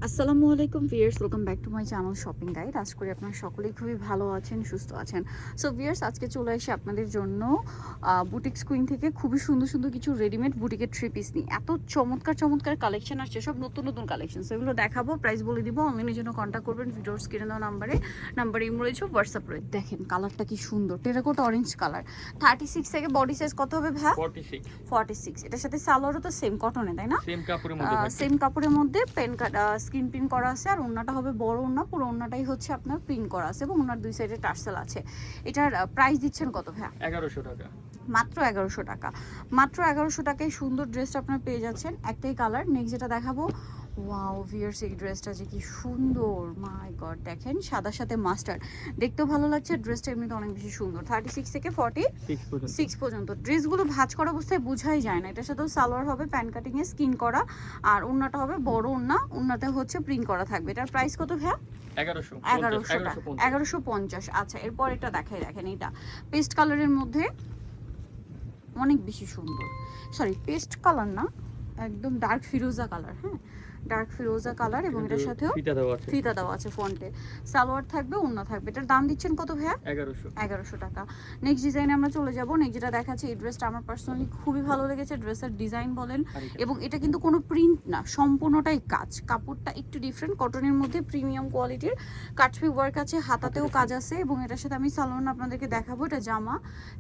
আসসালামু আলাইকুম viewers, welcome back to my channel shopping guide. আশা করি আপনারা সকলেই খুবই ভালো আছেন, সুস্থ আছেন। সো ভিউয়ার্স, আজকে চলে আসি আপনাদের জন্য বুটিক্স কুইন থেকে খুবই সুন্দর সুন্দর কিছু রেডিমেড বুটিকের থ্রি পিস নিয়ে। এত চমৎকার চমৎকার কালেকশন আসছে, সব নতুন নতুন কালেকশন। সেগুলো দেখাবো, প্রাইস বলে দিব। অনলাইনের জন্য কন্ট্যাক্ট করবেন ভিডিওর স্ক্রিনে দেওয়া নাম্বারে ইমো রয়েছে, হোয়াটসঅ্যাপ রয়েছে। দেখেন কালারটা কি সুন্দর, টেরাকোট অরেঞ্জ কালার। 36 থেকে বডি সাইজ কত হবে ভাই? 46। এটার সাথে সালোয়ারও তো সেম কটনে, তাই না? সেম কাপড়ের মধ্যে পেন স্ক্রিন প্রিন্ট করা আছে। আর ওন্নাটা হবে বড় ওন্না, পুরো ওন্নাটাই হচ্ছে আপনার প্রিন্ট করা আছে এবং ওন্নার দুই সাইডে টার্সেল আছে। এটার প্রাইস দিচ্ছেন কত ভাই? 1100 টাকা। মাত্র 1100 টাকা। মাত্র 1100 টাকায় সুন্দর ড্রেসটা আপনার পেয়ে যাচ্ছেন। একটাই কালার। নেক্সট যেটা দেখাবো, ওয়াও ভিউয়ার্স, এই ড্রেসটা যে কি সুন্দর, মাই গড। দেখেন সাদার সাথে মাস্টার্ড, দেখতেও ভালো লাগছে। ড্রেসটা এমনিতে অনেক বেশি সুন্দর। 36 থেকে 46 পর্যন্ত। ড্রেসগুলো ভাঁজ করা অবস্থায় বোঝাই যায় না। এটার সাথেও সালোয়ার হবে প্যান কাটিং এ স্কিন করা, আর ওন্নাটা হবে বড় ওন্না, ওন্নাতে হচ্ছে প্রিন্ট করা থাকবে। এটার প্রাইস কত ভাই? 1150। আচ্ছা, এরপর এটা দেখাই। দেখেন এটা পেস্ট কালারের মধ্যে অনেক বেশি সুন্দর। সরি, পেস্ট কালার না, একদম ডার্ক ফিরোজা কালার। হ্যাঁ, ডার্ক ফিরোজা কালার এবং এটার সাথেও ফিতা দেওয়া আছে ফন্টে। সালোয়ার থাকবে, ওন্না থাকবে। এটার দাম দিচ্ছেন কত ভাইয়া? 1100 টাকা। নেক্সট ডিজাইনে আমরা চলে যাব। নেক্সট যেটা দেখাচ্ছি, এই ড্রেসটা আমার পার্সোনালি খুবই ভালো লেগেছে। ড্রেসের ডিজাইন বলেন, এবং এটা কিন্তু কোনো প্রিন্ট না, সম্পূর্ণটাই কাজ। কাপড়টা একটু ডিফারেন্ট, কটনের মধ্যে প্রিমিয়াম কোয়ালিটির কাটফি ওয়ার্ক আছে, হাতাতেও কাজ আছে। এবং এটার সাথে আমি সালোয়ার আপনাদেরকে দেখাবো। এটা জামা,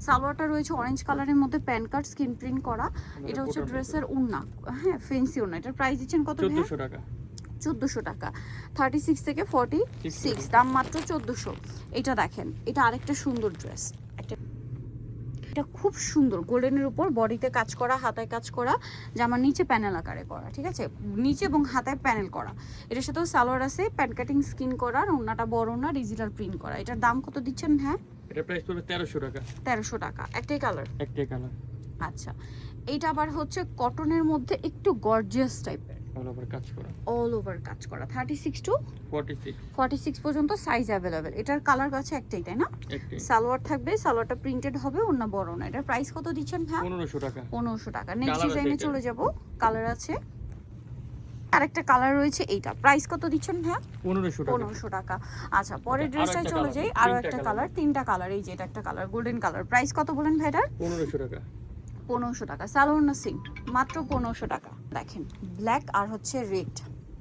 সালোয়ারটা রয়েছে অরেঞ্জ কালারের মধ্যে প্যান কাট স্ক্রিন প্রিন্ট করা। এটা হচ্ছে ড্রেসের ওন্না, হ্যাঁ ফেন্সি ওন্না। এটার প্রাইস দিচ্ছেন কত? 1400 টাকা। 36 থেকে 46, দাম মাত্র 1400। এটা দেখেন, এটা আরেকটা সুন্দর ড্রেস। এটা খুব সুন্দর, গোল্ডেনের উপর বডিতে কাজ করা, হাতায় কাজ করা, জামার নিচে প্যানেল আকারে করা, ঠিক আছে? নিচে এবং হাতায় প্যানেল করা। এটার সাথেও সালোয়ার আছে প্যান কাটিং স্কিন করা, ওন্নাটা বড় না, ডিজিটাল প্রিন্ট করা। এটার দাম কত দিচ্ছেন? হ্যাঁ, এটা প্রাইস পড়বে 1300 টাকা। 1300 টাকা। একটাই কালার? একটাই কালার। আচ্ছা, এইটা আবার হচ্ছে কটনের মধ্যে একটু গর্জিয়াস টাইপের, অল ওভার কাজ করা। অল ওভার কাজ করা। 36 টু 46 পর্যন্ত সাইজ অ্যাভেলেবেল। এটার কালার কাছে একটাই, তাই না? একটাই। সালোয়ার থাকবে, সালোয়ারটা প্রিন্টেড হবে, অন্য বড় না। এটার প্রাইস কত দিচ্ছেন ভাই? 1500 টাকা। 1500 টাকা। নেক্সট ডিজাইনে চলে যাব। কালার আছে, আরেকটা কালার রয়েছে। এইটা প্রাইস কত দিচ্ছেন ভাই? 1500 টাকা। আচ্ছা, পরের ড্রেসটাই চলে যাই। আরো একটা কালার, তিনটা কালার। এই যে এটা একটা কালার, গোল্ডেন কালার। প্রাইস কত বলেন ভাই এটার? 1500 টাকা। 1500 টাকা। সালোয়ার না সিং, মাত্র 1500 টাকা। দেখেন ব্ল্যাক আর হচ্ছে রেড,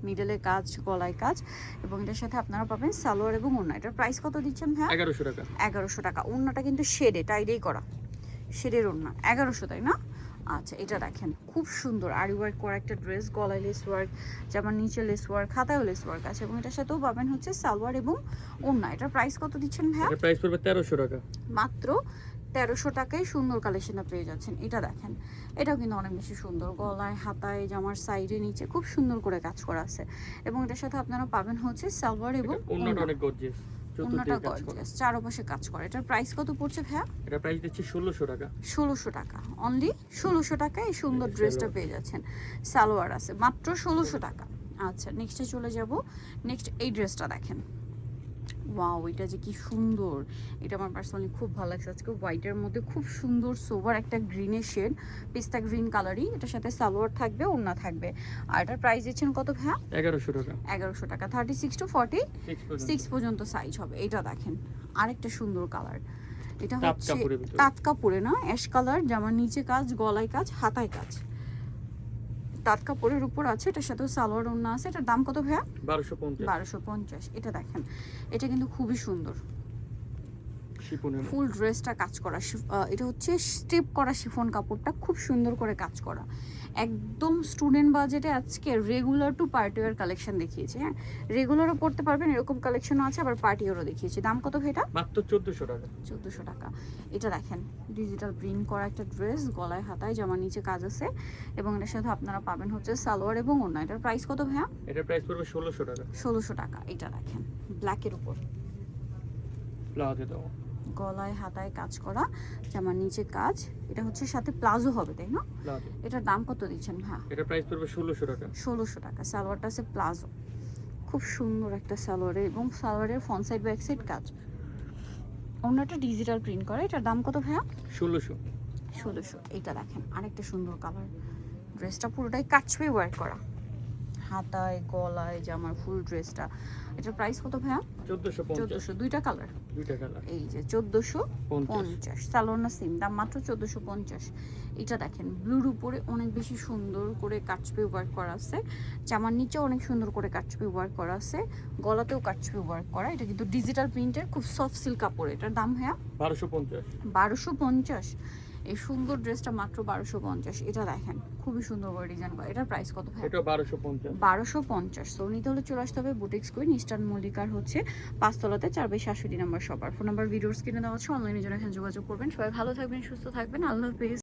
মিডলে কাজ, গলায় কাজ, এবং এটার সাথে আপনারা পাবেন সালোয়ার এবং ওড়না। এটার প্রাইস কত দিচ্ছেন ভাই? 1100 টাকা। 1100 টাকা। ওড়নাটা কিন্তু শেডে, টাইডেই করা, শেডের ওড়না। 1100, তাই না? আচ্ছা, এটা দেখেন খুব সুন্দর আরি ওয়ার্ক করা একটা ড্রেস, গলায় লেস ওয়ার্ক, জামার নিচে লেস ওয়ার্ক, হাতায়ও লেস ওয়ার্ক আছে, এবং এটার সাথেও পাবেন হচ্ছে সালোয়ার এবং ওড়না। এটার প্রাইস কত দিচ্ছেন ভাই? এটা প্রাইস পড়বে 1300 টাকা। মাত্র 1300 টাকায় সুন্দর কালেকশনটা পেয়ে যাচ্ছেন। এটা দেখেন, এটাও কিন্তু অনেক বেশি সুন্দর, গলায়, হাতায়, জামার সাইডে, নিচে খুব সুন্দর করে কাজ করা আছে, এবং এটার সাথে আপনারা পাবেন হচ্ছে সালোয়ার এবং ওন্নাটা অনেক গর্জিয়াস, ওন্নাটা গর্জিয়াস, চারপাশে কাজ করা। এটার প্রাইস কত পড়ছে ভাইয়া? এটা প্রাইস দিচ্ছি 1600 টাকা। 1600 টাকা। অনলি 1600 টাকায় এই সুন্দর ড্রেসটা পেয়ে যাচ্ছেন। সালোয়ার আছে, মাত্র 1600 টাকা। আচ্ছা, নেক্সটে চলে যাব। নেক্সট এই ড্রেসটা দেখেন, ওয়াও, এটা যে কি সুন্দর। এটা আমার পার্সোনালি খুব ভালো লাগছে। আজকে হোয়াইটের মধ্যে খুব সুন্দর সোভার একটা গ্রিনের শেড, পিস্তা গ্রিন কালারই। এটার সাথে সালোয়ার থাকবে, ওড়না থাকবে। আর এটার প্রাইস দিচ্ছেন কত ভাইয়া? 1100 টাকা। 1100 টাকা। 36 টু 46 পর্যন্ত সাইজ হবে। এটা দেখেন আরেকটা সুন্দর কালার। এটা হচ্ছে তাঁত কাপড়ে না, অ্যাশ কালার, জামার নিচে কাজ, গলায় কাজ, হাতায় কাজ, তাঁত কাপড়ের উপর আছে। এটার সাথেও সালোয়ার ওড়না আছে। এটার দাম কত ভাইয়া? 1250। এটা দেখেন, এটা কিন্তু খুবই সুন্দর, ফুল ড্রেসটা কাজ করা। এটা হচ্ছে স্ট্রিপ করা শিফন কাপড়টা, খুব সুন্দর করে কাজ করা, একদম স্টুডেন্ট বাজেটে। আজকে regular to party wear collection দেখিয়েছি। হ্যাঁ, রেগুলারও পড়তে পারবেন, এরকম কালেকশনও আছে, আবার পার্টি ওয়্যারও দেখিয়েছি। দাম কত ভাই এটা? মাত্র 1400 টাকা। 1400 টাকা। এটা দেখেন ডিজিটাল প্রিন্ট করা একটা ড্রেস, গলায়, হাতায়, জামার নিচে কাজ আছে, এবং এটার সাথে আপনারা পাবেন হচ্ছে সালোয়ার এবং ওড়না। এটার প্রাইস কত ভাইয়া? এটার প্রাইস পড়বে 1600 টাকা। 1600 টাকা। এটা দেখেন ব্ল্যাকের উপর, প্লাজো দাও, গলায়, হাতায় কাজ করা, জামার নিচে কাজ। এটা হচ্ছে সাথে প্লাজো হবে, তাই না? এটার দাম কত দিচ্ছেন ভাই? এটা প্রাইস পড়বে 1600 টাকা। 1600 টাকা। সালোয়ারটা আছে প্লাজো, খুব সুন্দর একটা সালোয়ারে, এবং সালোয়ারের ফ্রন্ট সাইড ব্যাক সাইড কাজ। ওড়নাটা ডিজিটাল প্রিন্ট করা। এটার দাম কত ভাইয়া? 1600। এটা দেখেন আরেকটা সুন্দর কালার। ড্রেসটা পুরোটাই কাচপে ওয়ার্ক করা, হাতায় গলায় জামার ফুল ড্রেসটা। এটার প্রাইস কত ভাইয়া? 1450 1400। দুইটা কালার, দুইটা কালার এই যে 1450। সালোয়ার সেম দাম মাত্র 1450। এটা দেখেন ব্লুর উপরে অনেক বেশি সুন্দর করে কাচপি ওয়ার্ক করা আছে, জামার নিচে অনেক সুন্দর করে কাচপি ওয়ার্ক করা আছে, গলাতেও কাচপি ওয়ার্ক করা। এটা কিন্তু ডিজিটাল প্রিন্টের খুব সফট সিল্ক কাপড়। এটার দাম ভাইয়া 1250 1250। এই সুন্দর ড্রেসটা মাত্র 1250। এটা দেখেন খুবই সুন্দর করে ডিজাইন করা। এটার প্রাইস কত ভাই? এটা 1250 1250। সো নিতে হলে চলে আসতে হবে বুটিক্স কুইন, ইস্টার্ন মল্লিকার হচ্ছে 5 তলাতে 4/67 নম্বর শপার। ফোন নাম্বার ভিডিওস কিনে দেওয়া আছে, অনলাইনে জন্য এখানে যোগাযোগ করবেন। সবাই ভালো থাকবেন, সুস্থ থাকবেন, আল্লাহ হাফেজ।